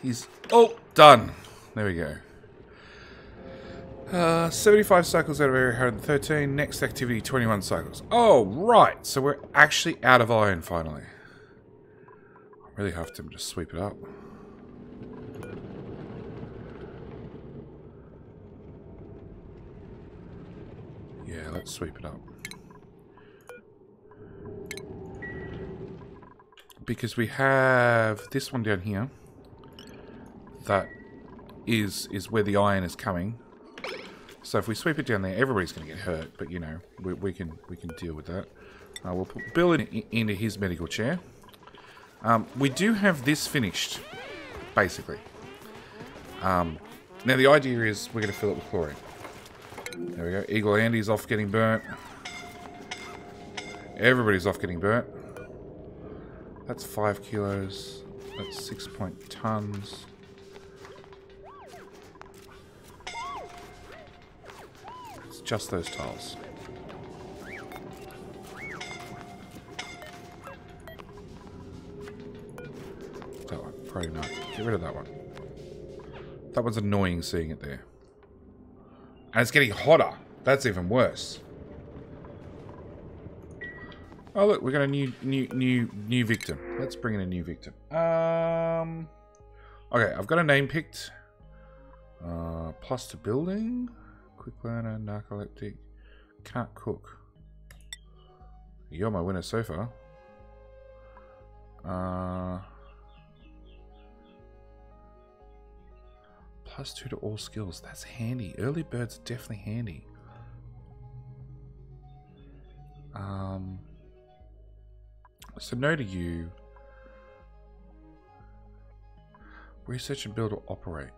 He's... Oh, done. There we go. 75 cycles out of area 113. Next activity, 21 cycles. Oh, right. So we're actually out of iron, finally. I really have to just sweep it up. Yeah, let's sweep it up. Because we have this one down here. That is where the iron is coming. So if we sweep it down there, everybody's going to get hurt. But you know, we can deal with that. We'll put Bill into his medical chair. We do have this finished, basically. Now the idea is we're going to fill it with chlorine. There we go. Eagle Andy's off getting burnt. Everybody's off getting burnt. That's 5 kilos. That's 6 tons. It's just those tiles. That one. Probably not. Get rid of that one. That one's annoying seeing it there. And it's getting hotter. That's even worse. Oh look, we got a new victim. Let's bring in a new victim. Okay, I've got a name picked. Plus to building. Quick learner, narcoleptic. Can't cook. You're my winner so far. +2 to all skills. That's handy. Early birds are definitely handy. So no to you. Research and build or operate.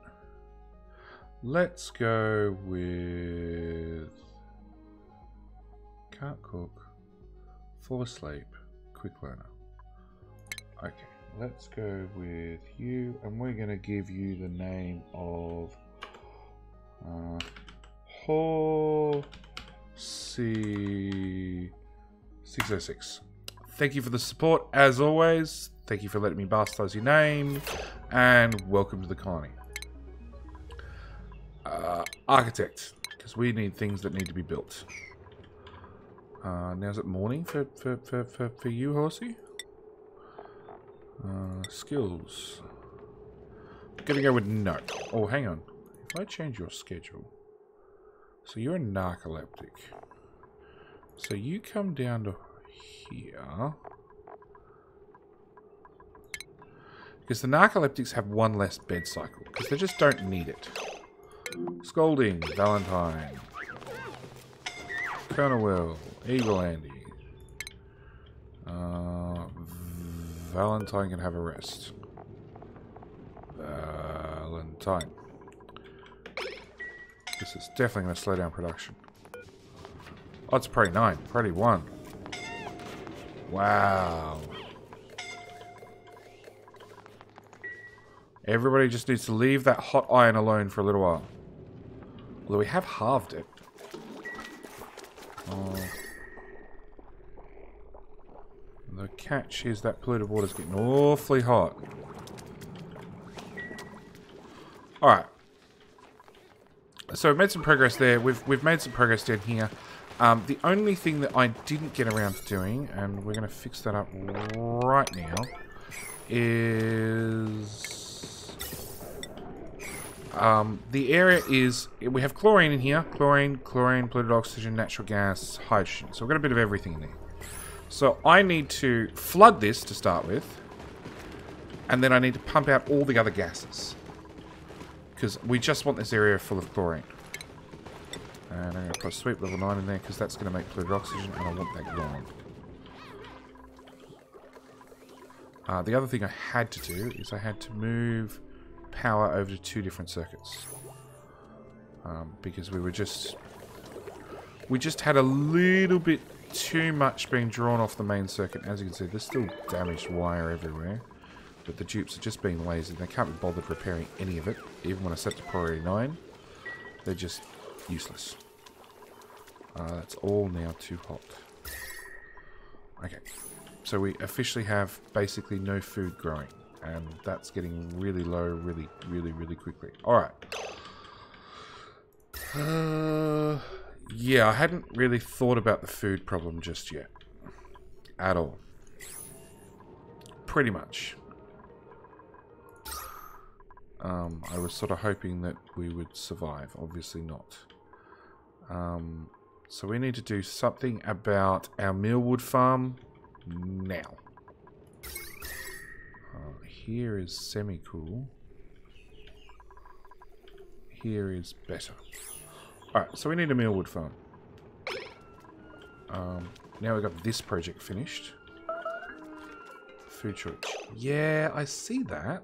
Let's go with... Can't cook. Fall asleep. Quick learner. Okay. Let's go with you, and we're going to give you the name of Horsey 606. Thank you for the support, as always. Thank you for letting me bastardize your name, and welcome to the colony. Architect, because we need things that need to be built. Now is it morning for you, Horsey? Skills. I'm gonna go with no. Oh, hang on. If I change your schedule. So you're a narcoleptic. So you come down to here. Because the narcoleptics have one less bed cycle. Because they just don't need it. Scolding. Valentine. Colonel Will. Eagle Andy. Valentine can have a rest. Valentine. This is definitely going to slow down production. Oh, it's priority 9. Priority 1. Wow. Everybody just needs to leave that hot iron alone for a little while. Although we have halved it. Oh. The catch is that polluted water's getting awfully hot. Alright. So we've made some progress there. We've made some progress down here. The only thing that I didn't get around to doing, and we're going to fix that up right now, is... the area is... We have chlorine in here. Chlorine, polluted oxygen, natural gas, hydrogen. So we've got a bit of everything in there. So I need to flood this to start with. And then I need to pump out all the other gases. Because we just want this area full of chlorine. And I'm going to put sweep level 9 in there because that's going to make polluted oxygen and I want that gone. The other thing I had to do is I had to move power over to 2 different circuits. Because we just had a little bit too much being drawn off the main circuit. As you can see, there's still damaged wire everywhere. But the dupes are just being lazy. They can't be bothered repairing any of it. Even when I set to priority 9. They're just useless. That's all now too hot. Okay. So we officially have basically no food growing And that's getting really low really, really, really quickly. Alright. Yeah, I hadn't really thought about the food problem just yet. At all. Pretty much. I was sort of hoping that we would survive. Obviously not. So we need to do something about our mealwood farm now. Here is semi-cool. Here is better. Alright, so we need a mealwood farm. Now we've got this project finished. Food shortage. Yeah, I see that.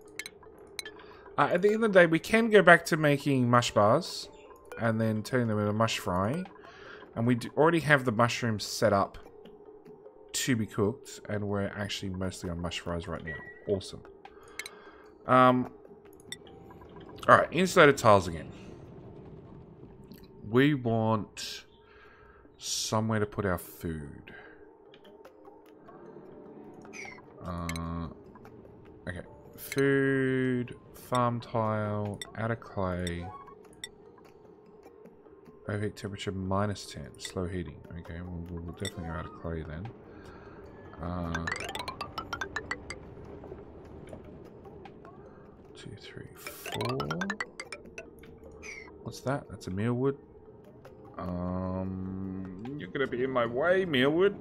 At the end of the day, we can go back to making mush bars and then turning them into mush fry. And we already have the mushrooms set up to be cooked, and we're actually mostly on mush fries right now. Awesome. Alright, insulated tiles again. We want somewhere to put our food. Okay. Food, farm tile, out of clay. Overheat temperature -10. Slow heating. Okay, we'll definitely go out of clay then. 2, 3, 4. What's that? That's a mealwood. You're gonna be in my way, mealwood.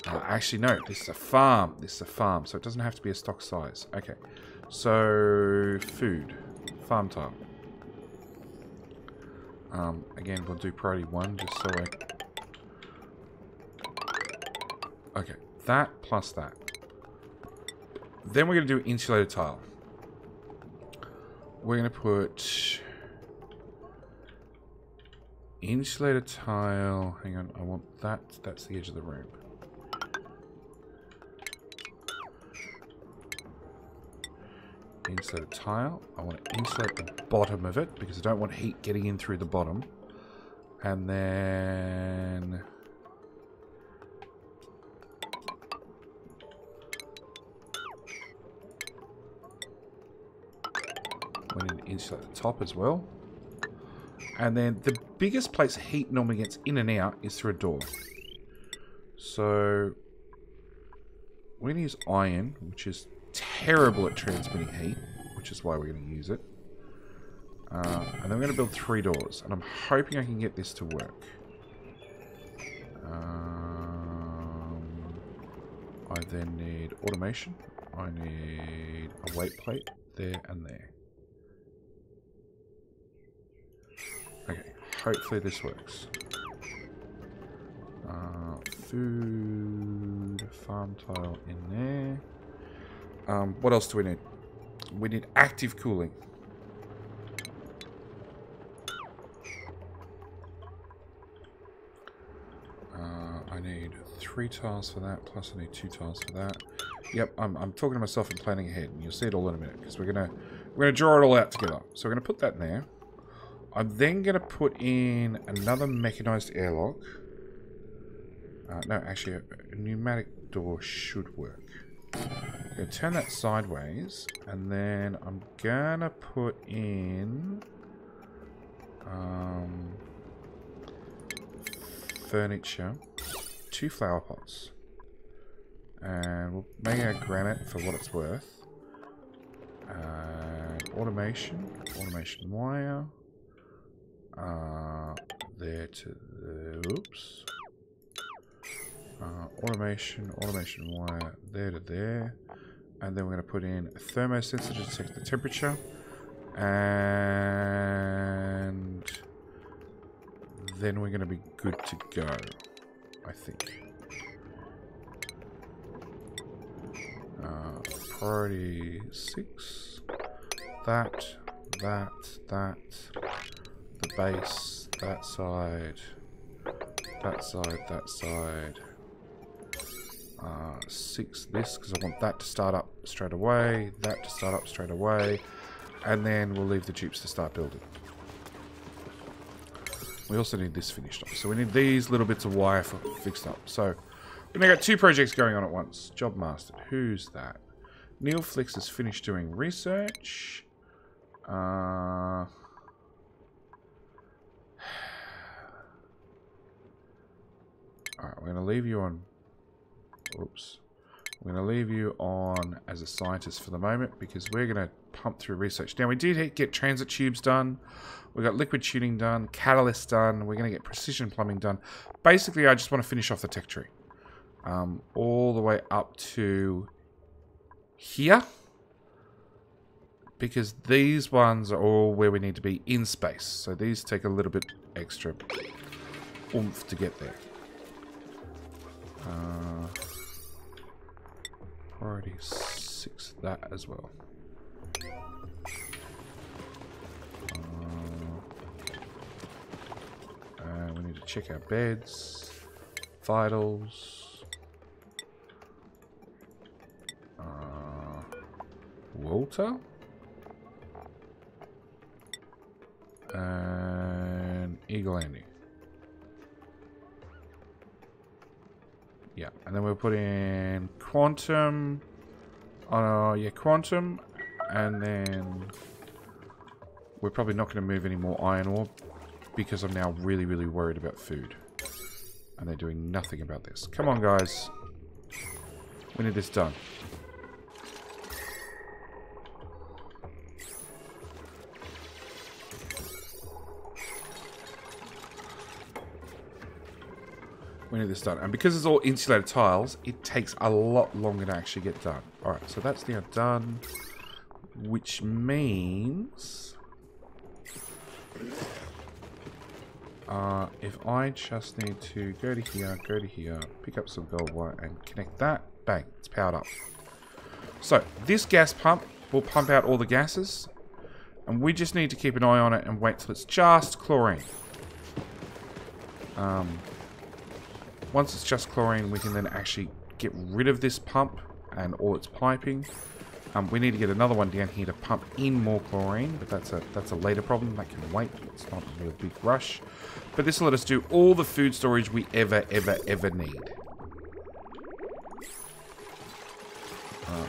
Actually, no. This is a farm. This is a farm, so it doesn't have to be a stock size. Okay. So, food. Farm tile. Again, we'll do priority 1 just so okay. That plus that. Then we're going to do insulated tile. We're going to put insulated tile. Hang on, I want that. That's the edge of the room. Insulated tile. I want to insulate the bottom of it because I don't want heat getting in through the bottom. And then we need to insulate the top as well. And then the biggest place heat normally gets in and out is through a door. So we're going to use iron, which is terrible at transmitting heat, which is why we're going to use it. And then we're going to build 3 doors, and I'm hoping I can get this to work. I then need automation. I need a weight plate there and there. Okay, hopefully this works. Food, farm tile in there. What else do we need? We need active cooling. I need 3 tiles for that, plus I need 2 tiles for that. Yep, I'm talking to myself and planning ahead, and you'll see it all in a minute, because we're gonna draw it all out together. So we're gonna put that in there. I'm then gonna put in another mechanized airlock. No, actually, a pneumatic door should work. I'm gonna turn that sideways, and then I'm gonna put in furniture, 2 flower pots, and we'll make our granite for what it's worth. Automation wire, there to the, oops. Automation wire there to there, and then we're going to put in a thermosensor to detect the temperature, and then we're going to be good to go, I think. Priority 6, that, the base, that side, 6 this, because I want that to start up straight away, that to start up straight away, and then we'll leave the dupes to start building. We also need this finished up, so we need these little bits of wire fixed up. So we're And I got 2 projects going on at once. Job mastered. Who's that? Neil Flix has finished doing research. Alright, we're going to leave you on... Oops. We're going to leave you on as a scientist for the moment because we're going to pump through research. Now, we did get transit tubes done. We got liquid tuning done. Catalyst done. We're going to get precision plumbing done. Basically, I just want to finish off the tech tree. All the way up to here. Because these ones are all where we need to be in space. So these take a little bit extra oomph to get there. Priority 6, that as well. We need to check our beds, vitals, Walter, and Eagle Andy. Yeah, and then we'll put in Quantum. Yeah, Quantum. And then we're probably not going to move any more iron ore because I'm now really, really worried about food. And they're doing nothing about this. Come on, guys. We need this done. We need this done. And because it's all insulated tiles, it takes a lot longer to actually get done. Alright, so that's now done. Which means... if I just need to go to here, pick up some gold wire and connect that, bang, it's powered up. So, this gas pump will pump out all the gases. And we just need to keep an eye on it and wait till it's just chlorine. Once it's just chlorine, we can then actually get rid of this pump and all its piping. We need to get another one down here to pump in more chlorine, but that's a later problem. That can wait. It's not a real big rush. But this will let us do all the food storage we ever need.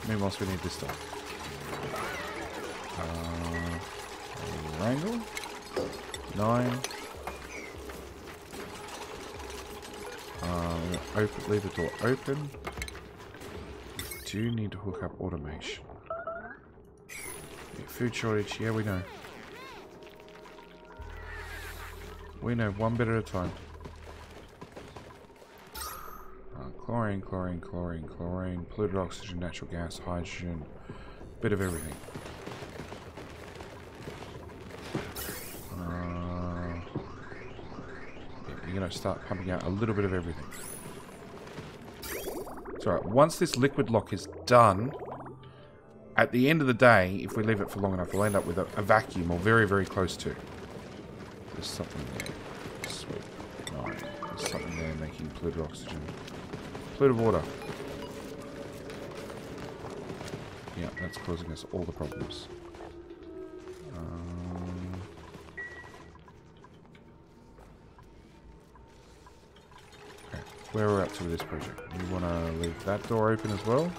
Meanwhile, we need this stuff. Wrangle. 9. Leave the door open. We do need to hook up automation. Food shortage, yeah, we know. We know, one bit at a time. Chlorine, chlorine, chlorine, chlorine, polluted oxygen, natural gas, hydrogen, bit of everything. You're going to start pumping out a little bit of everything. It's alright, once this liquid lock is done, at the end of the day, if we leave it for long enough, we'll end up with a vacuum, or very, very close to. There's something there. Sweet. Alright, there's something there making polluted oxygen. Polluted water. Yeah, that's causing us all the problems. Where we're up to with this project. We want to leave that door open as well.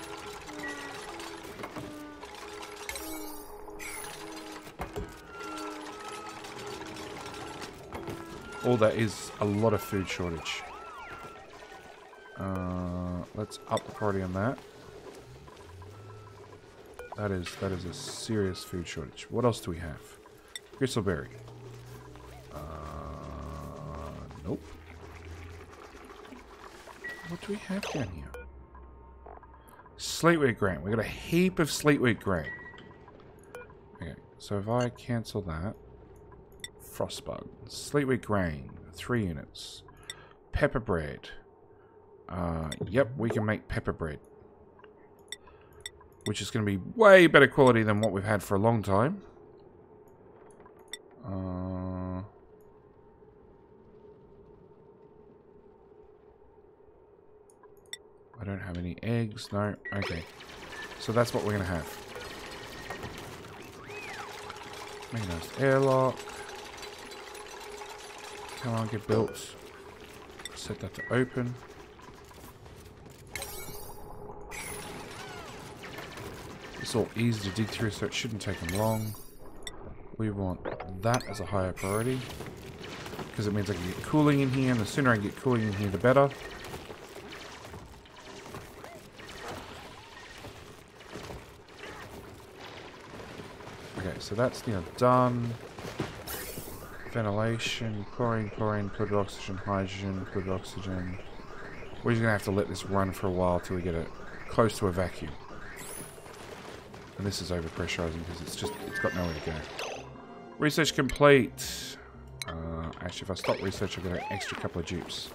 Oh, that is a lot of food shortage. Let's up the priority on that. That is a serious food shortage. What else do we have? Gristleberry. Nope. What do we have down here? Sleetweed grain. We got a heap of sleetweed grain. Okay, so if I cancel that, frostbug, sleetweed grain, 3 units, pepper bread. Yep, we can make pepper bread, which is going to be way better quality than what we've had for a long time. I don't have any eggs. No. Okay. So that's what we're going to have. Make a nice airlock. Come on, get built. Set that to open. It's all easy to dig through, so it shouldn't take them long. We want that as a higher priority, because it means I can get cooling in here, and the sooner I can get cooling in here, the better. Okay, so that's now done. Ventilation, chlorine, fluid oxygen, hydrogen, fluid oxygen. We're just going to have to let this run for a while till we get it close to a vacuum. And this is overpressurizing because it's got nowhere to go. Research complete. Actually, if I stop research, I'll get an extra couple of dupes.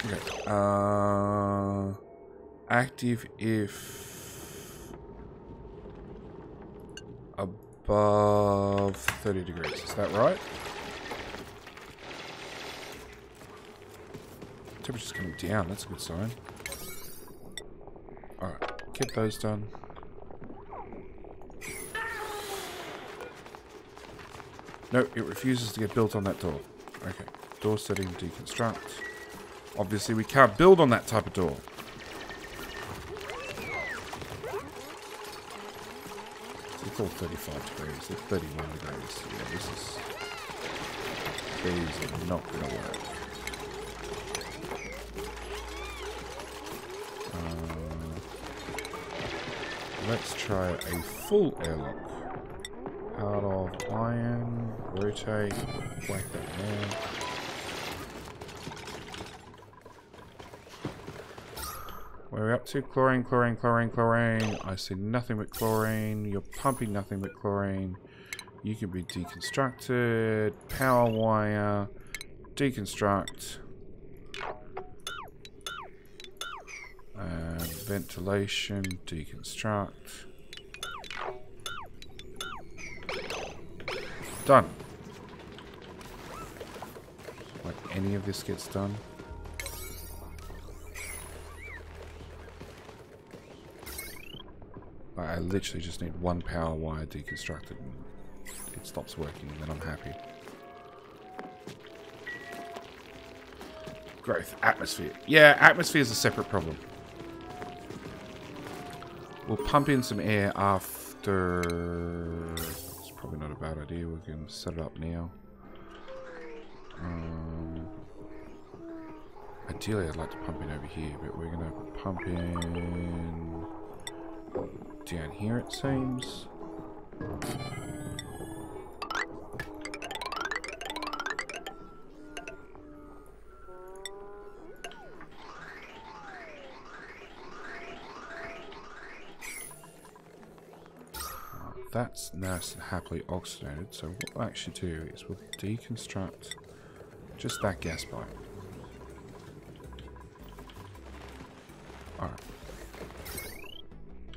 Okay. Active if above 30 degrees. Is that right? Temperature's coming down. That's a good sign. Alright. Get those done. No, it refuses to get built on that door. Okay. Door setting, deconstruct. Obviously, we can't build on that type of door. It's all 35 degrees. It's 31 degrees. Yeah, these are not going to work. Let's try a full airlock. Out of iron, rotate, whack that there. Where are we up to? Chlorine, chlorine, chlorine, chlorine. I see nothing but chlorine. You're pumping nothing but chlorine. You can be deconstructed. Power wire. Deconstruct. Ventilation. Deconstruct. Done. Like any of this gets done. I literally just need one power wire deconstructed and it stops working, and then I'm happy. Growth. Atmosphere. Yeah, atmosphere is a separate problem. We'll pump in some air after... It's probably not a bad idea. We can set it up now. Ideally, I'd like to pump in over here, but we're going to pump in... down here, it seems. That's nice and happily oxygenated, so what we'll actually do is we'll deconstruct just that gas pipe. Alright.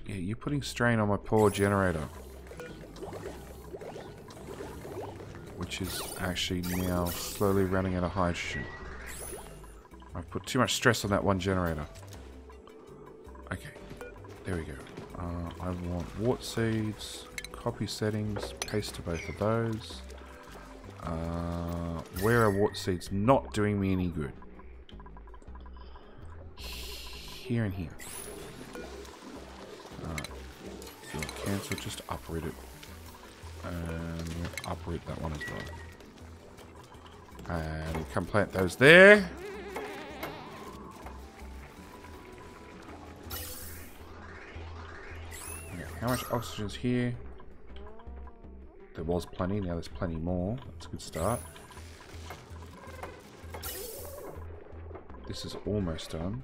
Yeah, you're putting strain on my poor generator. Which is actually now slowly running out of hydrogen. I've put too much stress on that one generator. Okay, there we go. I want wart seeds, copy settings, paste to both of those. Where are wart seeds not doing me any good? Here and here. If you want to cancel, just uproot it. And we'll uproot that one as well. And we can plant those there. Okay, how much oxygen's here? There was plenty, now there's plenty more. That's a good start. This is almost done.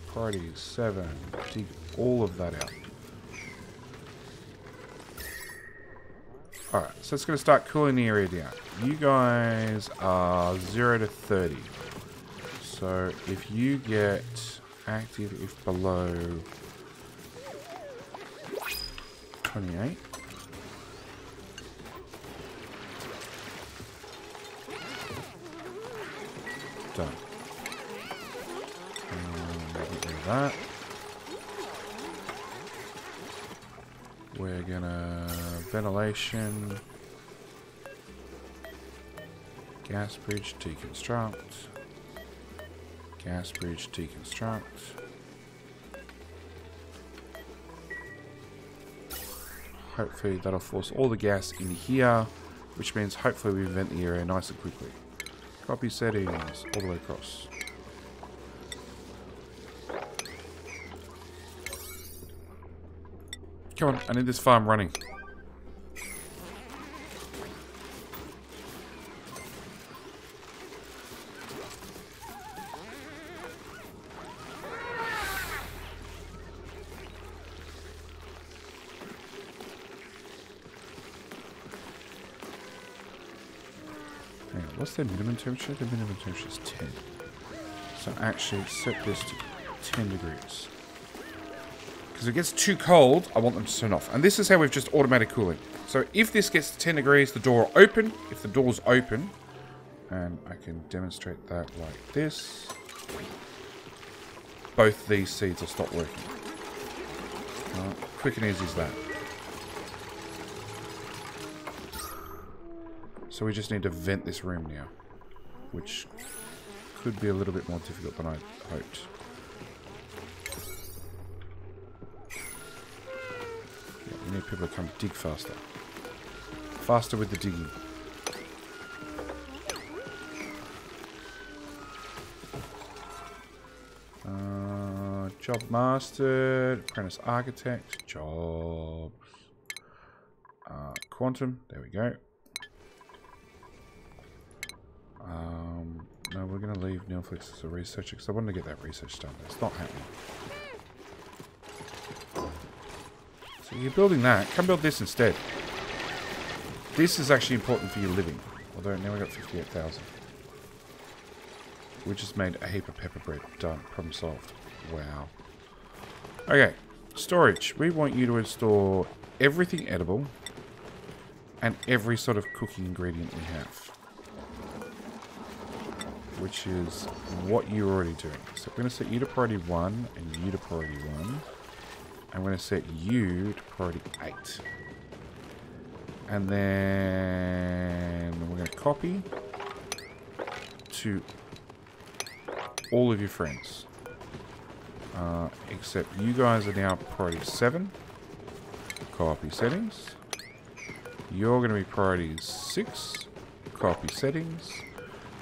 Priority 7. Dig all of that out. Alright, so it's going to start cooling the area down. You guys are 0 to 30. So if you get active if below 28. Done. Get rid of that. We're gonna ventilation, gas bridge, deconstruct, gas bridge, deconstruct. Hopefully that'll force all the gas in here, which means hopefully we vent the area nice and quickly. Copy settings all the way across. Come on, I need this farm running. Hang on, what's their minimum temperature? The minimum temperature is 10. So actually set this to 10 degrees. Because if it gets too cold, I want them to turn off. And this is how we've just automatic cooling. So if this gets to 10 degrees, the door will open. If the door's open, and I can demonstrate that like this, both these seeds will stop working. Quick and easy as that. So we just need to vent this room now, which could be a little bit more difficult than I hoped. We need people to come dig faster. Faster with the digging. Job mastered. Apprentice architect. Jobs. Quantum. There we go. No, we're going to leave Neilflix as a researcher because I wanted to get that research done. It's not happening. So you're building that. Come build this instead. This is actually important for your living. Although now we got 58,000. We just made a heap of pepper bread. Done. Problem solved. Wow. Okay. Storage. We want you to install everything edible and every sort of cooking ingredient we have. Which is what you're already doing. So I'm going to set you to priority 1 and you to priority 1. I'm going to set you to priority 8. And then we're going to copy to all of your friends. Except you guys are now priority 7. Copy settings. You're going to be priority 6. Copy settings.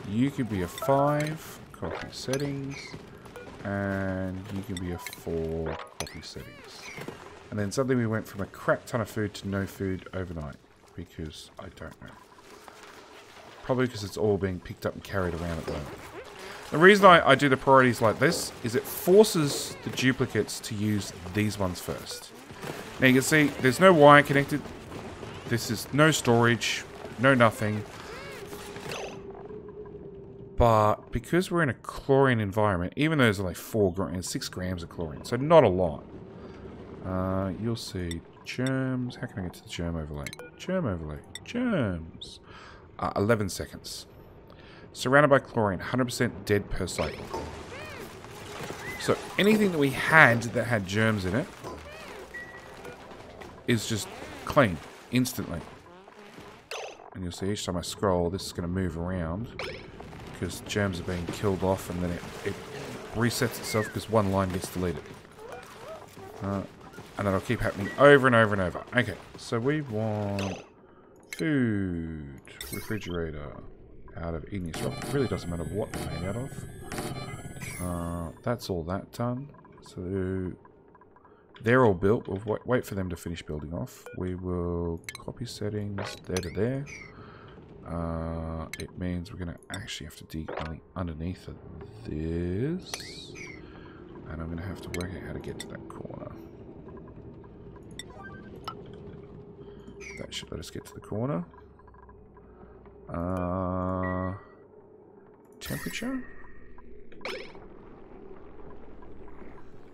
You can be a 5, copy settings, and you can be a 4, copy settings. And then suddenly we went from a crap ton of food to no food overnight, because I don't know. Probably because it's all being picked up and carried around at the moment. The reason I do the priorities like this is it forces the duplicates to use these ones first. Now you can see there's no wire connected. This is no storage, no nothing. But because we're in a chlorine environment, even though there's only 6 grams of chlorine, so not a lot. You'll see germs. How can I get to the germ overlay? Germ overlay. Germs. 11 seconds. Surrounded by chlorine, 100% dead per cycle. So anything that we had that had germs in it is just clean instantly. And you'll see each time I scroll, this is going to move around. Because germs are being killed off and then it resets itself because one line gets deleted. And that'll keep happening over and over and over. Okay, so we want food, refrigerator, out of igneous rock. It really doesn't matter what they're made out of. That's all that done. So they're all built. We'll wait for them to finish building off. We will copy settings there to there. It means we're going to actually have to dig underneath of this. And I'm going to have to work out how to get to that corner. That should let us get to the corner. Temperature?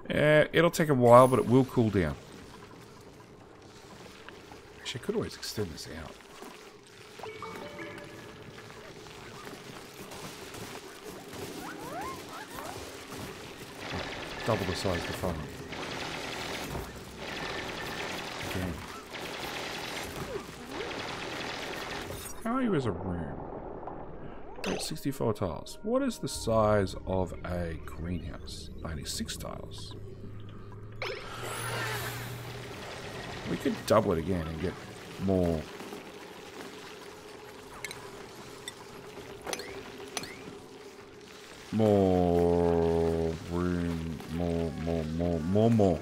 Yeah, it'll take a while, but it will cool down. Actually, I could always extend this out. Double the size of the funnel. Again. value is a room? 64 tiles. What is the size of a greenhouse? 96 tiles. We could double it again and get more. More room. More.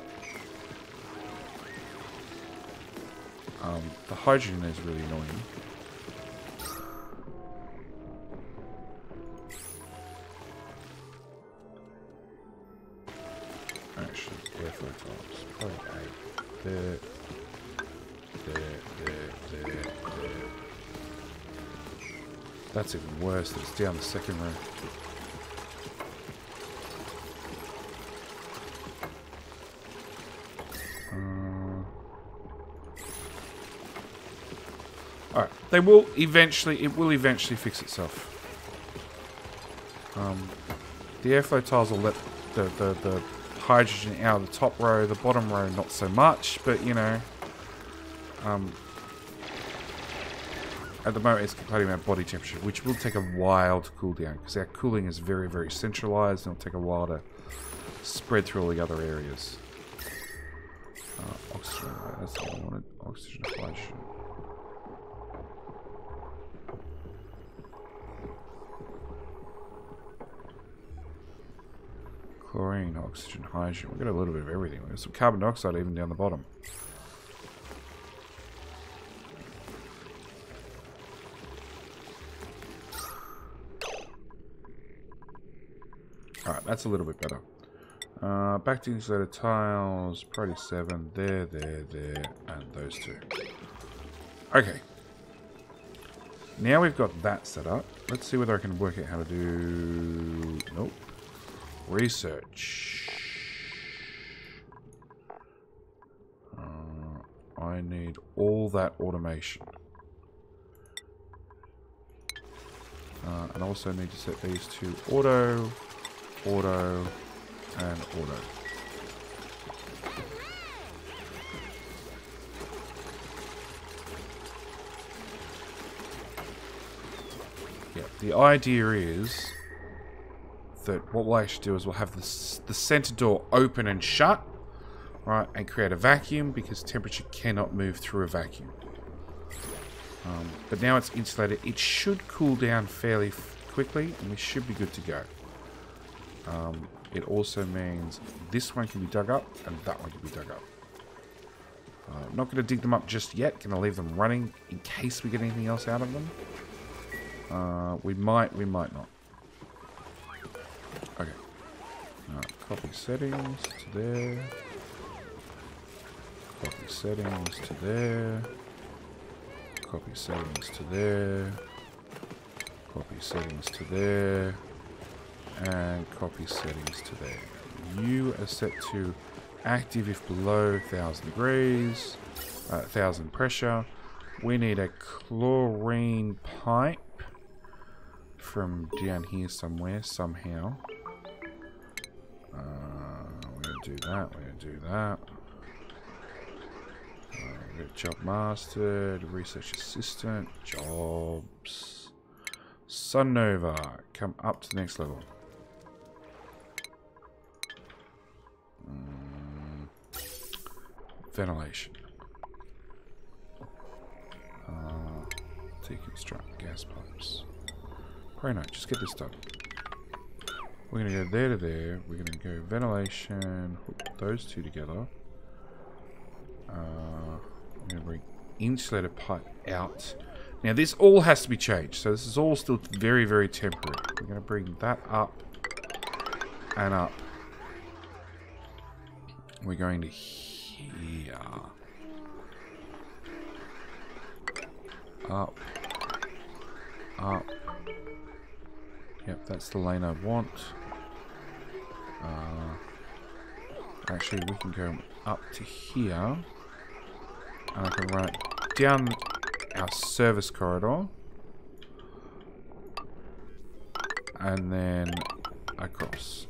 The hydrogen is really annoying. Actually, airflow tiles. Probably 8. There. That's even worse. It's down the second row. Alright, it will eventually fix itself. The airflow tiles will let the hydrogen out of the top row, the bottom row not so much, but you know, at the moment it's calculating our body temperature, which will take a while to cool down, because our cooling is very, very centralized, and it'll take a while to spread through all the other areas. Oxygen, that's what I wanted. Oxygen, hydrogen. Chlorine, oxygen, hydrogen. We've got a little bit of everything. We've got some carbon dioxide even down the bottom. Alright, that's a little bit better. Back to insulated tiles. Priority 7. There, and those two. Okay. Now we've got that set up. Let's see whether I can work out how to do... Nope. Research. I need all that automation. And I also need to set these to auto, auto, and auto. Yeah, the idea is that what we'll actually do is we'll have the center door open and shut, right, and create a vacuum, because temperature cannot move through a vacuum. But now it's insulated, it should cool down fairly quickly, and we should be good to go. It also means this one can be dug up, and that one can be dug up. I'm not going to dig them up just yet, going to leave them running in case we get anything else out of them. We might not. Okay. Copy settings to there. Copy settings to there. Copy settings to there. Copy settings to there. And copy settings to there. You are set to active if below 1000 degrees. 1000 pressure. We need a chlorine pipe from down here somewhere, somehow. We're going to do that, we're going to do that. Job mastered, research assistant, jobs. Sun Nova, come up to the next level. Ventilation. Deconstruct gas pipes. Very nice, just get this done. We're going to go there to there. We're going to go ventilation, hook those two together. I'm going to bring insulated pipe out. Now this all has to be changed, so this is all still very, very temporary. We're going to bring that up and up. We're going to here. Up. Up. Yep, that's the lane I want. Actually, we can go up to here. And I can run it down our service corridor. And then across.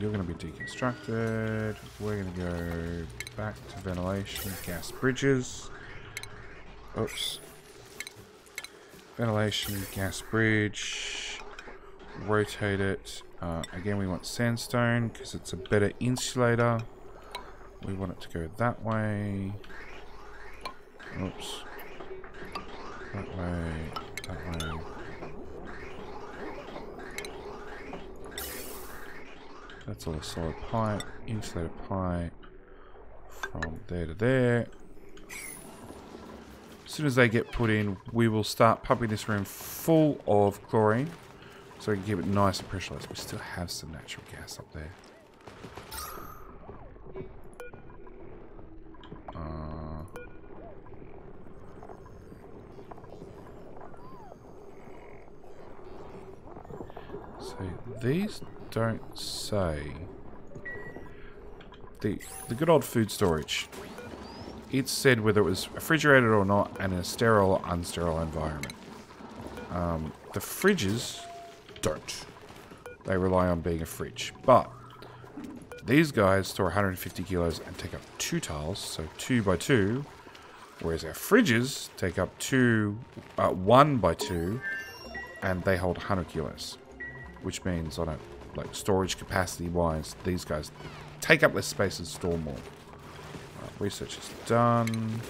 You're going to be deconstructed. We're going to go back to ventilation, gas bridges. Oops. Ventilation, gas bridge. Rotate it. Again, we want sandstone because it's a better insulator. We want it to go that way. Oops. That way. That way. That's all a solid pipe. Insulated pipe. From there to there. As soon as they get put in, we will start pumping this room full of chlorine. So we can keep it nice and pressurized. We still have some natural gas up there. So these don't say the good old food storage. It said whether it was refrigerated or not and in a sterile or unsterile environment. The fridges don't. They rely on being a fridge. But these guys store 150 kilos and take up 2 tiles, so 2 by 2. Whereas our fridges take up 1 by 2, and they hold 100 kilos. Which means on a storage capacity wise, these guys take up less space and store more. Research is done.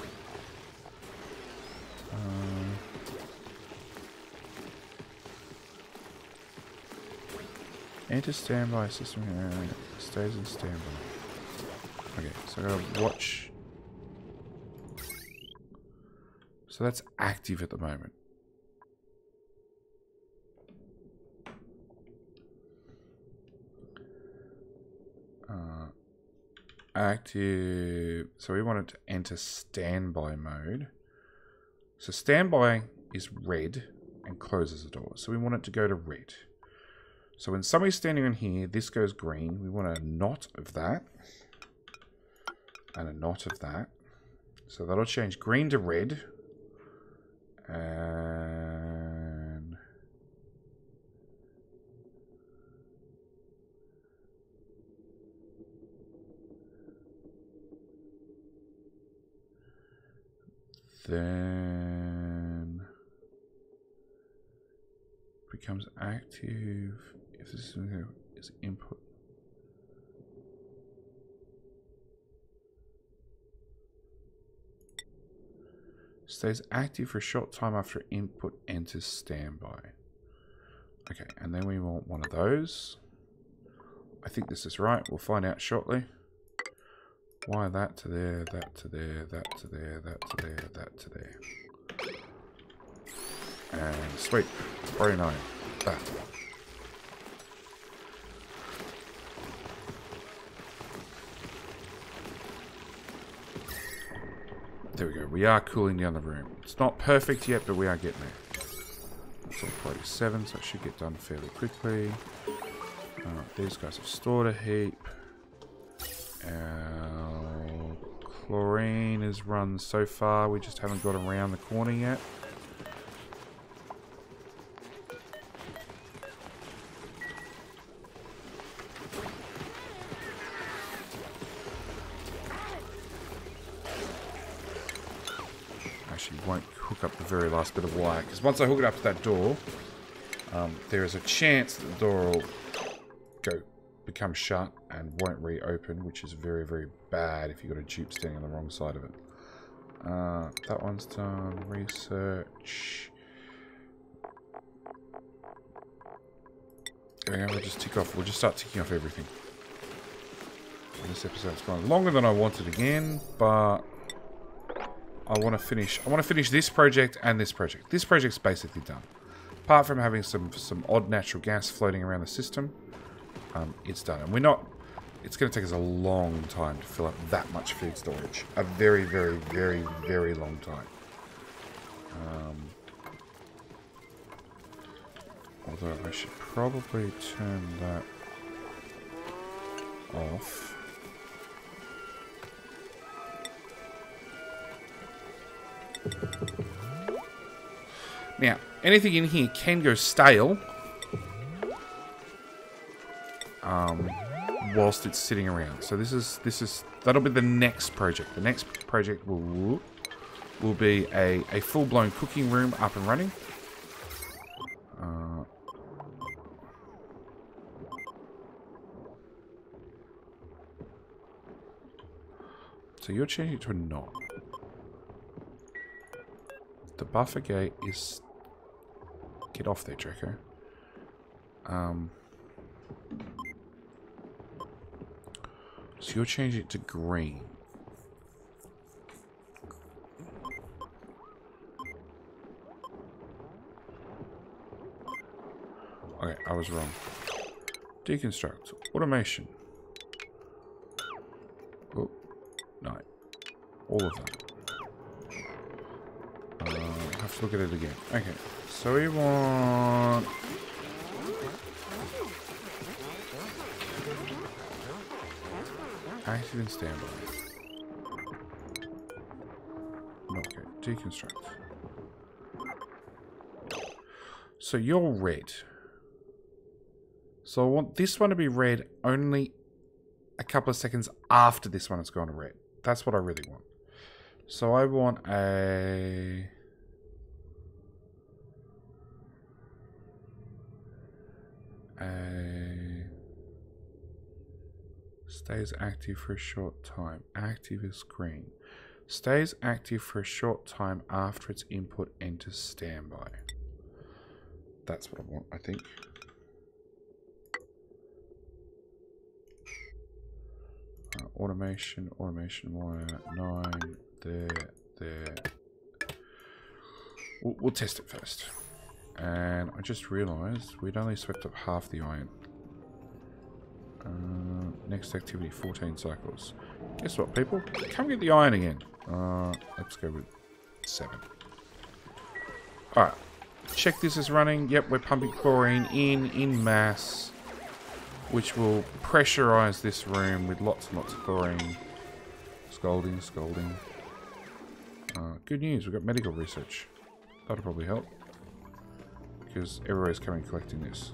Enter standby system here. Stays in standby. Okay, so I gotta watch. So that's active at the moment. Active. So we want it to enter standby mode. So standby is red and closes the door. So we want it to go to red. So when somebody's standing in here, this goes green. We want a knot of that. And a knot of that. So that'll change green to red. And then becomes active if this is input. Stays active for a short time after input enters standby. Okay, and then we want one of those. I think this is right. We'll find out shortly. Why that to there, that to there, that to there, that to there, that to there. And sweet. Very nice. That. There we go. We are cooling down the room. It's not perfect yet, but we are getting there. It's on 47, so it should get done fairly quickly. These guys have stored a heap. Our chlorine is run so far. We just haven't got around the corner yet. Actually, won't hook up the very last bit of wire, because once I hook it up to that door, there is a chance that the door will become shut and won't reopen, which is very, very bad if you've got a dupe standing on the wrong side of it. That one's done. Research. Okay, we'll just tick off. We'll just start ticking off everything. This episode's gone longer than I wanted again, but I want to finish. I want to finish this project and this project. This project's basically done, apart from having some odd natural gas floating around the system. It's done, and we're not. It's going to take us a long time to fill up that much food storage. A very, very, very, very long time. Although I should probably turn that off. Now, anything in here can go stale. Whilst it's sitting around. So that'll be the next project. The next project will be a full-blown cooking room up and running. So you're changing it to a knot. The buffer gate is... Get off there, Draco. So you're changing it to green. Okay, I was wrong. Deconstruct. Automation. Oh, no. All of that. Have to look at it again. Okay, so we want... Active and standby. Okay, deconstruct. So you're red. So I want this one to be red only a couple of seconds after this one has gone to red. That's what I really want. So I want a... Stays active for a short time. Active is green. Stays active for a short time after its input enters standby. That's what I want, I think. Automation wire, 9, there. We'll test it first. And I just realised we'd only swept up half the iron. Next activity, 14 cycles. Guess what, people? Come get the iron again. Let's go with 7. Alright. Check this is running. Yep, we're pumping chlorine in mass, which will pressurise this room with lots and lots of chlorine. Scalding. Good news, we've got medical research. That'll probably help. Because everywhere's coming collecting this.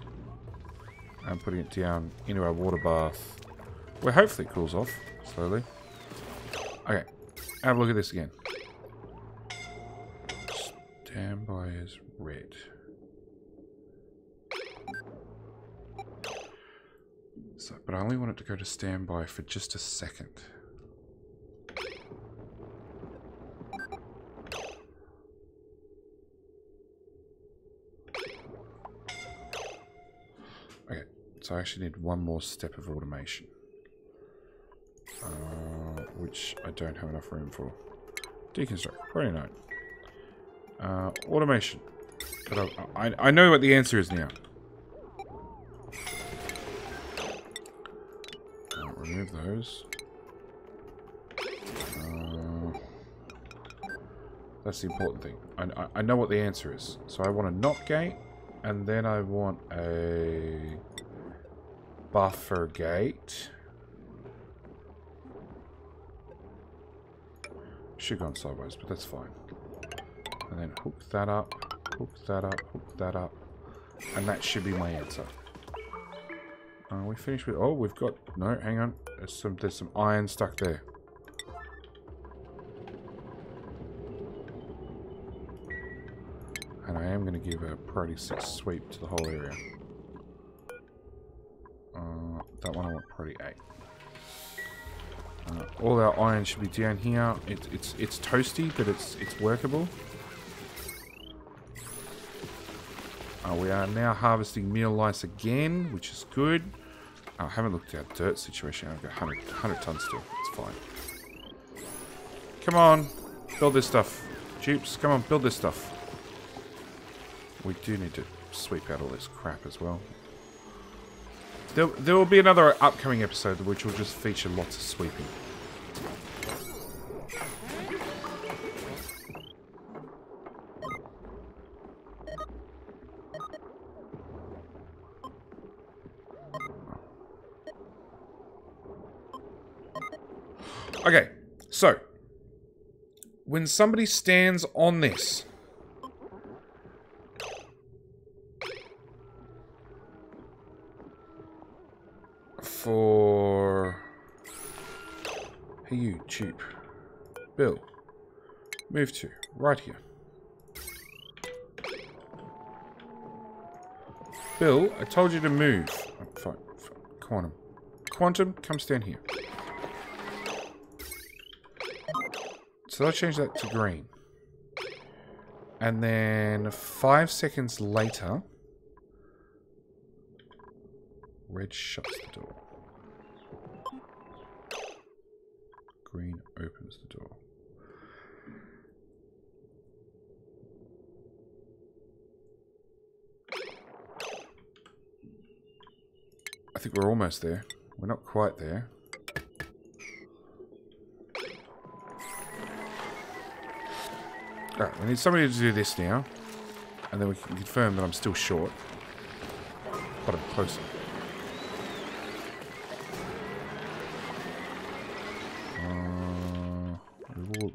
And putting it down into our water bath. Where hopefully it cools off slowly. Okay, have a look at this again. Standby is red. So, but I only want it to go to standby for just a second. Okay, so I actually need one more step of automation. Which I don't have enough room for. Deconstruct, 29. Automation. But I know what the answer is now. Remove those. That's the important thing. I know what the answer is. So I want a NOT gate, and then I want a buffer gate. Should have gone sideways, but that's fine. And then hook that up, hook that up, hook that up. And that should be my answer. We finished with... Oh, we've got... No, hang on. There's some iron stuck there. And I am going to give a priority 6 sweep to the whole area. That one I want priority 8. All our iron should be down here. It's toasty, but it's workable. We are now harvesting meal lice again, which is good. I haven't looked at our dirt situation. I've got 100 tons still. It's fine. Come on. Build this stuff. Dupes, come on, build this stuff. We do need to sweep out all this crap as well. There will be another upcoming episode which will just feature lots of sweeping. Okay, so when somebody stands on this, for... Hey you, Tube. Bill. Move to. Right here. Bill, I told you to move. Oh, fine. Quantum. Quantum, come stand here. So I'll change that to green. And then 5 seconds later, red shuts the door. Green opens the door. I think we're almost there. We're not quite there. Alright, we need somebody to do this now. And then we can confirm that I'm still short. But I'm closer.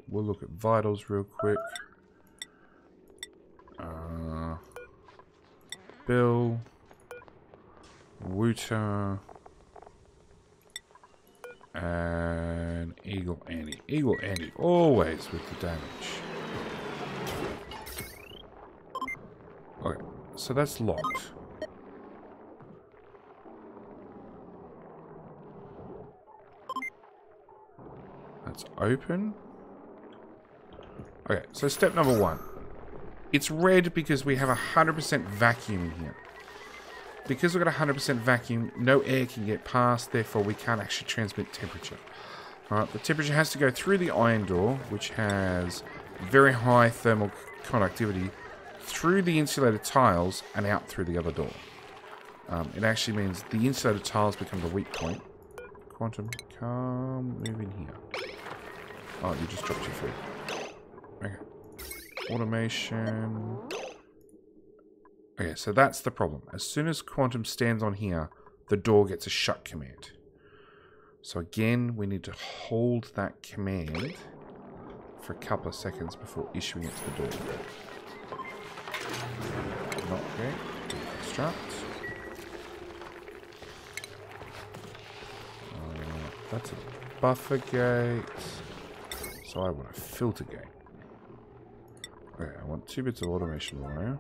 We'll look at vitals real quick. Bill. Wooter. And Eagle Annie. Eagle Annie, always with the damage. Okay, so that's locked. That's open. Okay, so step number 1. It's red because we have 100% vacuum here. Because we've got 100% vacuum, no air can get past, therefore we can't actually transmit temperature. Alright, the temperature has to go through the iron door, which has very high thermal conductivity, through the insulated tiles and out through the other door. It actually means the insulated tiles become the weak point. Quantum, come move in here. Oh, you just dropped your food. Okay. Automation. Okay, so that's the problem. As soon as Quantum stands on here, the door gets a shut command. So again, we need to hold that command for a couple of seconds before issuing it to the door. Not okay. Deconstruct. That's a buffer gate. So I want a filter gate. Okay, I want 2 bits of automation wire.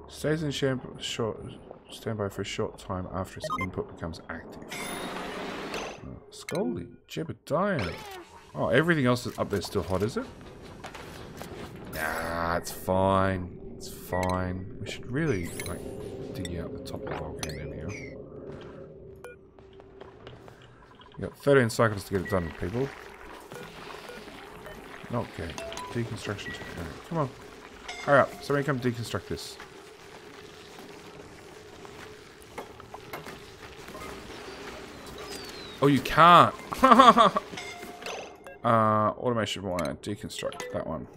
Stays in standby for a short time after its input becomes active. Scolding, Jebediah. Oh, everything else up there is still hot, is it? Nah, it's fine. It's fine. We should really, like, dig out the top of the volcano now. You got 13 cycles to get it done, people. Okay. Deconstruction. Come on. Hurry up. Somebody come deconstruct this. Oh, you can't. Automation wire. Deconstruct that one.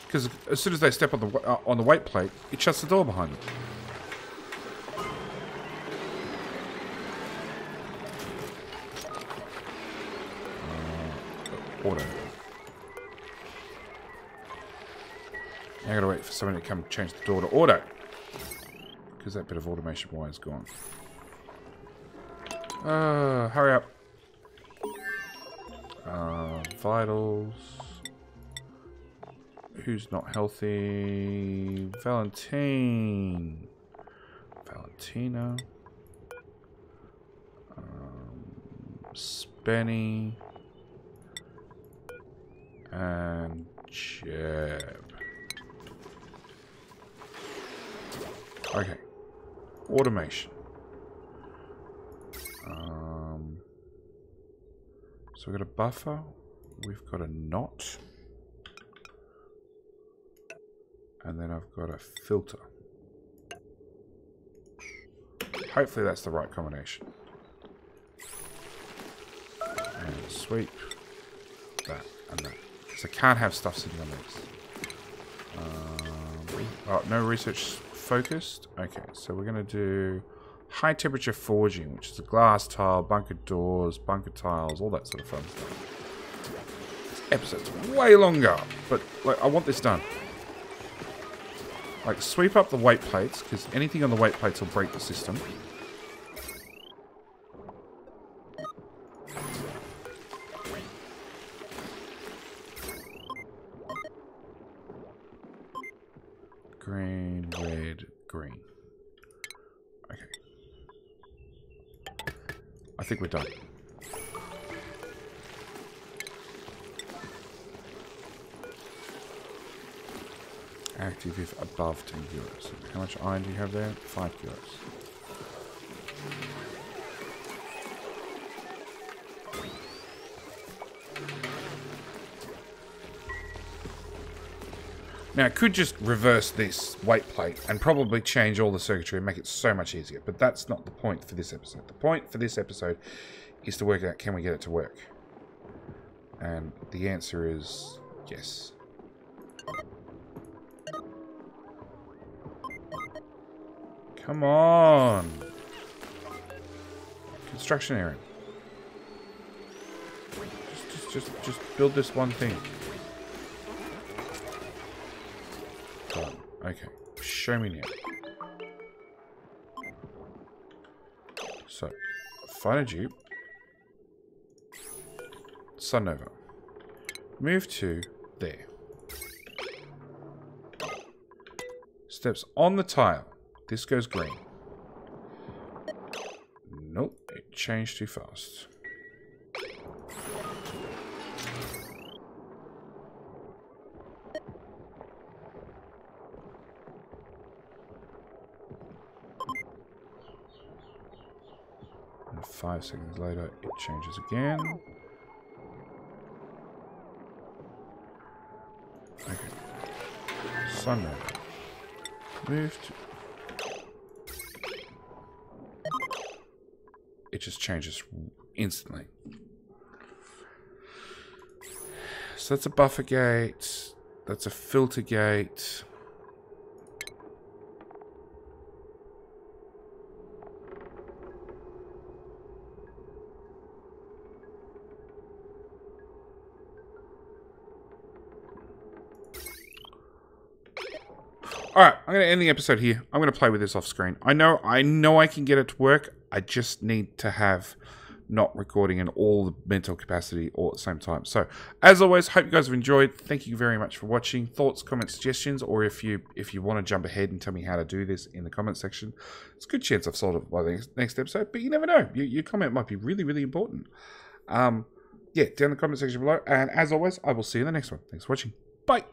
Because as soon as they step on the weight plate, it shuts the door behind them. Auto. I gotta wait for someone to come change the door to auto. Because that bit of automation wire is gone. Hurry up. Vitals. Who's not healthy? Valentine. Valentina. Spenny. And Jeb. Okay. Automation. So we've got a buffer. We've got a knot. And then I've got a filter. Hopefully that's the right combination. And sweep. That and that. Because I can't have stuff sitting on this. Oh, no research focused. Okay, so we're going to do high temperature forging, which is a glass tile, bunker doors, bunker tiles, all that sort of fun stuff. This episode's way longer, but like, I want this done. Like, sweep up the weight plates, because anything on the weight plates will break the system. green, red, green. Okay. I think we're done. Active if above 10 kilos. How much iron do you have there? 5 kilos. Now, I could just reverse this weight plate and probably change all the circuitry and make it so much easier, but that's not the point for this episode. The point for this episode is to work out, can we get it to work? And the answer is yes. Come on! Construction area. Just build this one thing. Done. Okay. Show me now. So, find a dupe. Sun Nova. Move to there. Steps on the tile. This goes green. Nope, it changed too fast. And 5 seconds later, it changes again. Okay. Sunday. Move to... It just changes instantly. So that's a buffer gate. That's a filter gate. Alright, I'm going to end the episode here. I'm going to play with this off screen. I know I can get it to work. I just need to have not recording in all the mental capacity all at the same time. So, as always, hope you guys have enjoyed. Thank you very much for watching. Thoughts, comments, suggestions, or if you want to jump ahead and tell me how to do this in the comment section, it's a good chance I've solved it by the next episode, but you never know. Your comment might be really, really important. Yeah, down in the comment section below. And as always, I will see you in the next one. Thanks for watching. Bye.